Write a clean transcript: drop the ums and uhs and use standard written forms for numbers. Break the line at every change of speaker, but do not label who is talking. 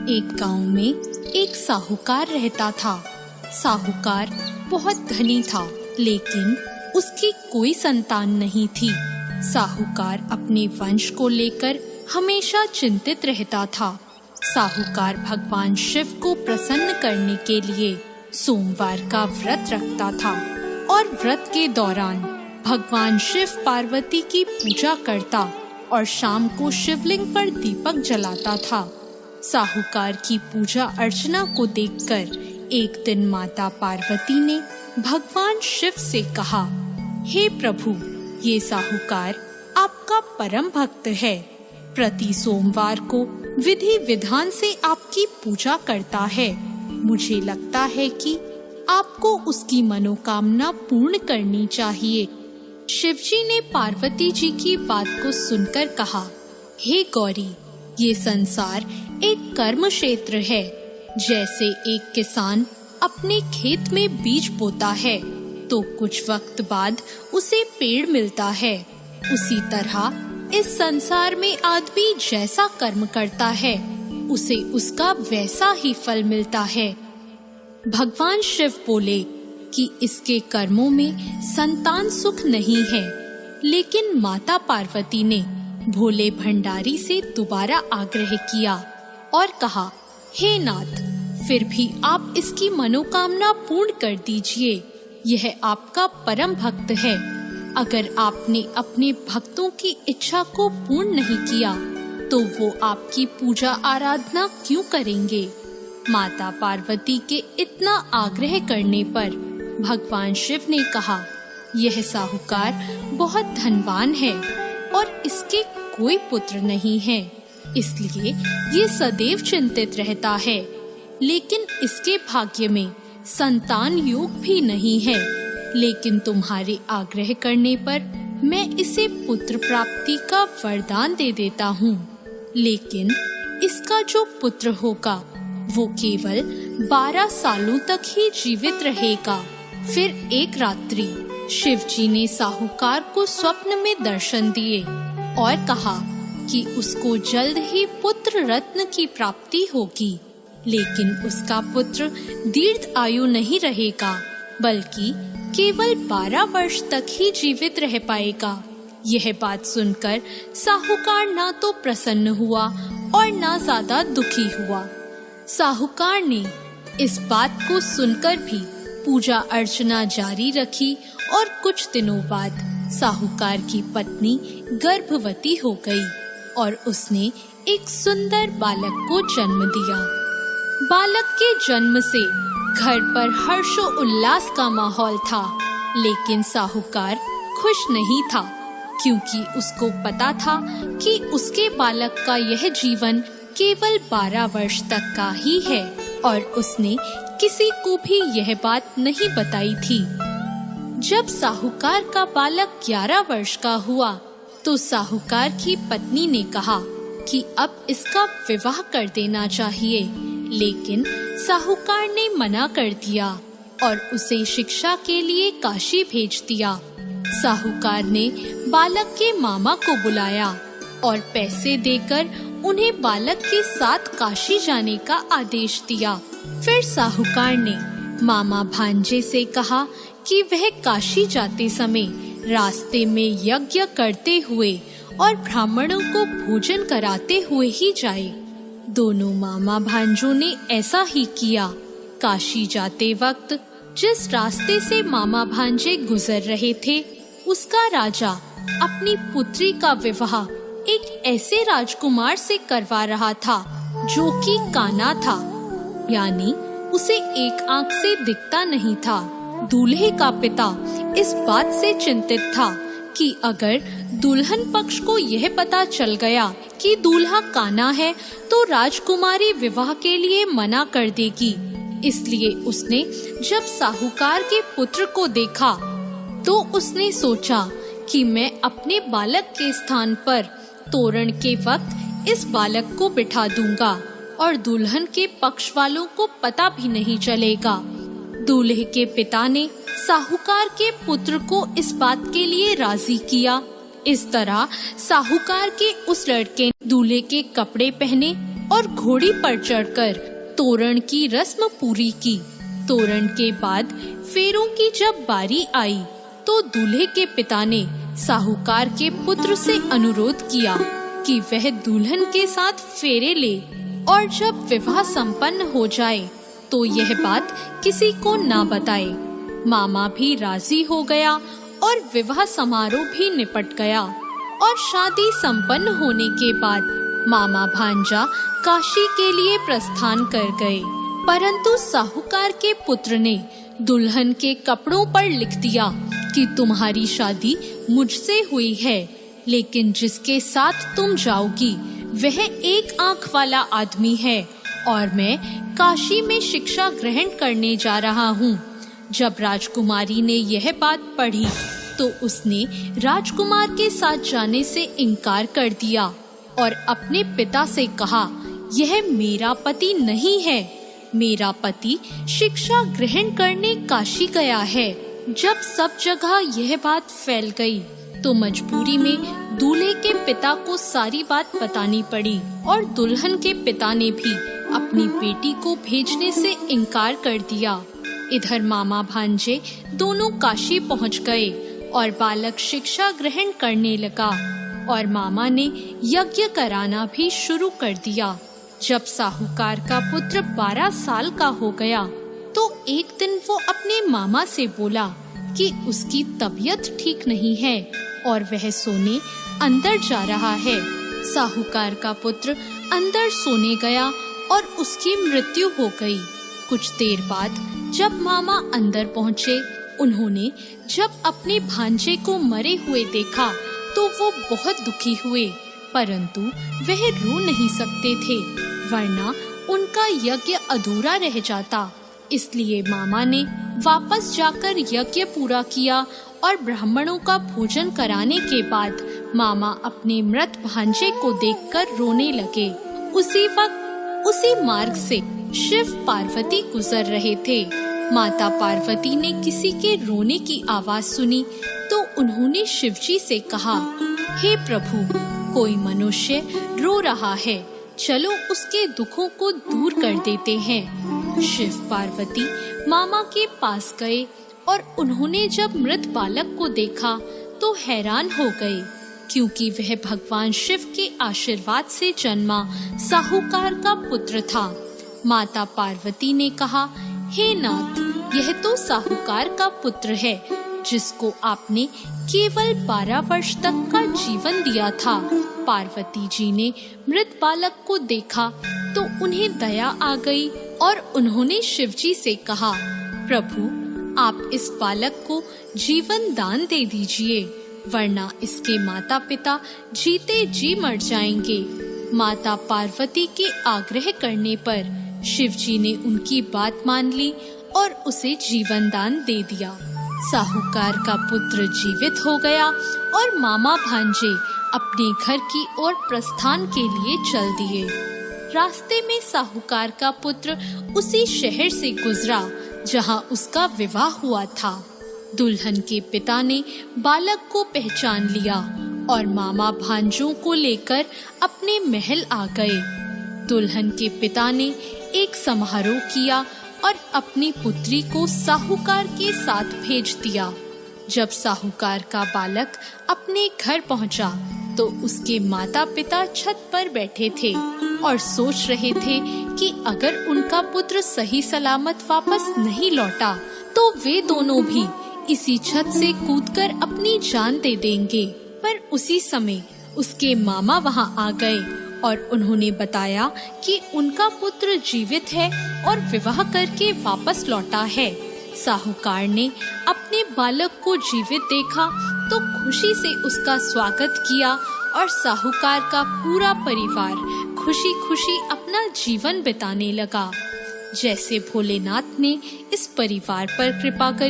एक गांव में एक साहूकार रहता था। साहूकार बहुत धनी था, लेकिन उसकी कोई संतान नहीं थी। साहूकार अपने वंश को लेकर हमेशा चिंतित रहता था। साहूकार भगवान शिव को प्रसन्न करने के लिए सोमवार का व्रत रखता था और व्रत के दौरान भगवान शिव पार्वती की पूजा करता और शाम को शिवलिंग पर दीपक जलाता था। साहूकार की पूजा अर्चना को देखकर एक दिन माता पार्वती ने भगवान शिव से कहा, हे प्रभु, ये साहूकार आपका परम भक्त है। प्रति सोमवार को विधि विधान से आपकी पूजा करता है। मुझे लगता है कि आपको उसकी मनोकामना पूर्ण करनी चाहिए। शिवजी ने पार्वती जी की बात को सुनकर कहा, हे गौरी, ये संसार एक कर्म क्षेत्र है। जैसे एक किसान अपने खेत में बीज बोता है तो कुछ वक्त बाद उसे पेड़ मिलता है, उसी तरह इस संसार में आदमी जैसा कर्म करता है उसे उसका वैसा ही फल मिलता है। भगवान शिव बोले कि इसके कर्मों में संतान सुख नहीं है, लेकिन माता पार्वती ने भोले भंडारी से दोबारा आग्रह किया और कहा, हे नाथ, फिर भी आप इसकी मनोकामना पूर्ण कर दीजिए। यह आपका परम भक्त है। अगर आपने अपने भक्तों की इच्छा को पूर्ण नहीं किया तो वो आपकी पूजा आराधना क्यों करेंगे? माता पार्वती के इतना आग्रह करने पर भगवान शिव ने कहा, यह साहूकार बहुत धनवान है और इसके कोई पुत्र नहीं है, इसलिए ये सदैव चिंतित रहता है। लेकिन इसके भाग्य में संतान योग भी नहीं है। लेकिन तुम्हारे आग्रह करने पर मैं इसे पुत्र प्राप्ति का वरदान दे देता हूँ। लेकिन इसका जो पुत्र होगा वो केवल 12 सालों तक ही जीवित रहेगा। फिर एक रात्रि शिवजी ने साहूकार को स्वप्न में दर्शन दिए और कहा कि उसको जल्द ही पुत्र रत्न की प्राप्ति होगी, लेकिन उसका पुत्र दीर्घ आयु नहीं रहेगा, बल्कि केवल 12 वर्ष तक ही जीवित रह पाएगा। यह बात सुनकर साहूकार ना तो प्रसन्न हुआ और ना ज्यादा दुखी हुआ। साहूकार ने इस बात को सुनकर भी पूजा अर्चना जारी रखी और कुछ दिनों बाद साहूकार की पत्नी गर्भवती हो गई और उसने एक सुंदर बालक को जन्म दिया। बालक के जन्म से घर पर हर्षो उल्लास का माहौल था, लेकिन साहूकार खुश नहीं था, क्योंकि उसको पता था कि उसके बालक का यह जीवन केवल 12 वर्ष तक का ही है और उसने किसी को भी यह बात नहीं बताई थी। जब साहूकार का बालक 11 वर्ष का हुआ तो साहूकार की पत्नी ने कहा कि अब इसका विवाह कर देना चाहिए, लेकिन साहूकार ने मना कर दिया और उसे शिक्षा के लिए काशी भेज दिया। साहूकार ने बालक के मामा को बुलाया और पैसे देकर उन्हें बालक के साथ काशी जाने का आदेश दिया। फिर साहूकार ने मामा भांजे से कहा कि वह काशी जाते समय रास्ते में यज्ञ करते हुए और ब्राह्मणों को भोजन कराते हुए ही जाए। दोनों मामा भांजों ने ऐसा ही किया। काशी जाते वक्त जिस रास्ते से मामा भांजे गुजर रहे थे, उसका राजा अपनी पुत्री का विवाह एक ऐसे राजकुमार से करवा रहा था जो कि काना था, यानी उसे एक आंख से दिखता नहीं था। दूल्हे का पिता इस बात से चिंतित था कि अगर दुल्हन पक्ष को यह पता चल गया कि दूल्हा काना है तो राजकुमारी विवाह के लिए मना कर देगी। इसलिए उसने जब साहूकार के पुत्र को देखा तो उसने सोचा कि मैं अपने बालक के स्थान पर तोरण के वक्त इस बालक को बिठा दूंगा और दुल्हन के पक्ष वालों को पता भी नहीं चलेगा। दूल्हे के पिता ने साहूकार के पुत्र को इस बात के लिए राजी किया। इस तरह साहूकार के उस लड़के ने दूल्हे के कपड़े पहने और घोड़ी पर चढ़कर तोरण की रस्म पूरी की। तोरण के बाद फेरों की जब बारी आई तो दूल्हे के पिता ने साहूकार के पुत्र से अनुरोध किया कि वह दुल्हन के साथ फेरे ले और जब विवाह संपन्न हो जाए तो यह बात किसी को ना बताए। मामा भी राजी हो गया और विवाह समारोह भी निपट गया और शादी संपन्न होने के बाद मामा भांजा काशी के लिए प्रस्थान कर गए। परंतु साहूकार के पुत्र ने दुल्हन के कपड़ों पर लिख दिया कि तुम्हारी शादी मुझसे हुई है, लेकिन जिसके साथ तुम जाओगी वह एक आंख वाला आदमी है और मैं काशी में शिक्षा ग्रहण करने जा रहा हूँ। जब राजकुमारी ने यह बात पढ़ी तो उसने राजकुमार के साथ जाने से इनकार कर दिया और अपने पिता से कहा, यह मेरा पति नहीं है, मेरा पति शिक्षा ग्रहण करने काशी गया है। जब सब जगह यह बात फैल गई तो मजबूरी में दूल्हे के पिता को सारी बात बतानी पड़ी और दुल्हन के पिता ने भी अपनी बेटी को भेजने से इनकार कर दिया। इधर मामा भांजे दोनों काशी पहुंच गए और बालक शिक्षा ग्रहण करने लगा और मामा ने यज्ञ कराना भी शुरू कर दिया। जब साहूकार का पुत्र 12 साल का हो गया तो एक दिन वो अपने मामा से बोला कि उसकी तबीयत ठीक नहीं है और वह सोने अंदर जा रहा है। साहूकार का पुत्र अंदर सोने गया और उसकी मृत्यु हो गई। कुछ देर बाद जब मामा अंदर पहुँचे, उन्होंने जब अपने भांजे को मरे हुए देखा तो वो बहुत दुखी हुए, परंतु वह रो नहीं सकते थे वरना उनका यज्ञ अधूरा रह जाता। इसलिए मामा ने वापस जाकर यज्ञ पूरा किया और ब्राह्मणों का भोजन कराने के बाद मामा अपने मृत भांजे को देखकर रोने लगे। उसी वक्त उसी मार्ग से शिव पार्वती गुजर रहे थे। माता पार्वती ने किसी के रोने की आवाज सुनी तो उन्होंने शिवजी से कहा, हे प्रभु, कोई मनुष्य रो रहा है, चलो उसके दुखों को दूर कर देते हैं। शिव पार्वती मामा के पास गए और उन्होंने जब मृत बालक को देखा तो हैरान हो गए, क्योंकि वह भगवान शिव के आशीर्वाद से जन्मा साहूकार का पुत्र था। माता पार्वती ने कहा, हे नाथ, यह तो साहूकार का पुत्र है जिसको आपने केवल 12 वर्ष तक का जीवन दिया था। पार्वती जी ने मृत बालक को देखा तो उन्हें दया आ गई और उन्होंने शिवजी से कहा, प्रभु, आप इस बालक को जीवन दान दे दीजिए, वरना इसके माता पिता जीते जी मर जाएंगे। माता पार्वती के आग्रह करने पर शिवजी ने उनकी बात मान ली और उसे जीवन दान दे दिया। साहूकार का पुत्र जीवित हो गया और मामा भांजे अपने घर की ओर प्रस्थान के लिए चल दिए। रास्ते में साहूकार का पुत्र उसी शहर से गुजरा जहां उसका विवाह हुआ था। दुल्हन के पिता ने बालक को पहचान लिया और मामा भांजों को लेकर अपने महल आ गए। दुल्हन के पिता ने एक समारोह किया और अपनी पुत्री को साहूकार के साथ भेज दिया। जब साहूकार का बालक अपने घर पहुंचा तो उसके माता पिता छत पर बैठे थे और सोच रहे थे कि अगर उनका पुत्र सही सलामत वापस नहीं लौटा तो वे दोनों भी इसी छत से कूदकर अपनी जान दे देंगे। पर उसी समय उसके मामा वहां आ गए और उन्होंने बताया कि उनका पुत्र जीवित है और विवाह करके वापस लौटा है। साहूकार ने अपने बालक को जीवित देखा तो खुशी से उसका स्वागत किया और साहूकार का पूरा परिवार खुशी खुशी अपना जीवन बिताने लगा। जैसे भोलेनाथ ने इस परिवार पर कृपा करी,